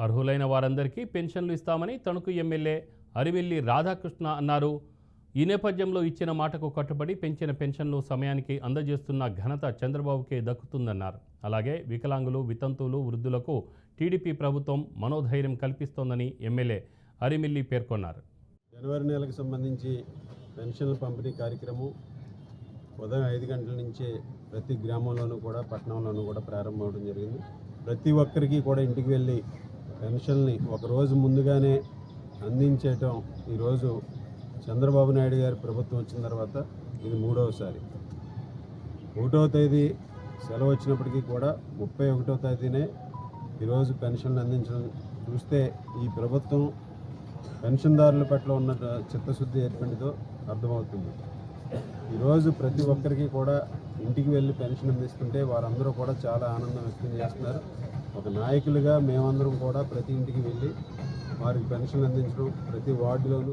అర్హులైన వారందరికీ పెన్షన్లు ఇస్తామని తణుకు ఎమ్మెల్యే అరివెల్లి రాధాకృష్ణ అన్నారు. ఈ నేపథ్యంలో ఇచ్చిన మాటకు కట్టుబడి పెంచిన పెన్షన్లు సమయానికి అందజేస్తున్న ఘనత చంద్రబాబుకే దక్కుతుందన్నారు. అలాగే వికలాంగులు, వితంతువులు, వృద్ధులకు టీడీపీ ప్రభుత్వం మనోధైర్యం కల్పిస్తోందని ఎమ్మెల్యే అరివెల్లి పేర్కొన్నారు. జనవరి నెలకు సంబంధించి పెన్షన్ల పంపిణీ కార్యక్రమం ఉదయం 5 గంటల నుంచే ప్రతి గ్రామంలోనూ కూడా పట్టణంలోనూ కూడా ప్రారంభమవడం జరిగింది. ప్రతి ఒక్కరికి కూడా ఇంటికి వెళ్ళి పెన్షన్ని ఒక రోజు ముందుగానే అందించేయటం ఈరోజు చంద్రబాబు నాయుడు గారి ప్రభుత్వం వచ్చిన తర్వాత ఇది 3వసారి. 1వ తేదీ సెలవు వచ్చినప్పటికీ కూడా 31వ తేదీనే ఈరోజు పెన్షన్లు అందించడం చూస్తే ఈ ప్రభుత్వం పెన్షన్దారుల పట్ల ఉన్న చిత్తశుద్ధి ఏర్పడిందో అర్థమవుతుంది. ఈరోజు ప్రతి ఒక్కరికి కూడా ఇంటికి వెళ్ళి పెన్షన్ అందిస్తుంటే వారందరూ కూడా చాలా ఆనందం వ్యక్తం చేస్తున్నారు. ఒక నాయకులుగా మేమందరం కూడా ప్రతి ఇంటికి వెళ్ళి వారికి పెన్షన్ అందించడం, ప్రతి వార్డులోనూ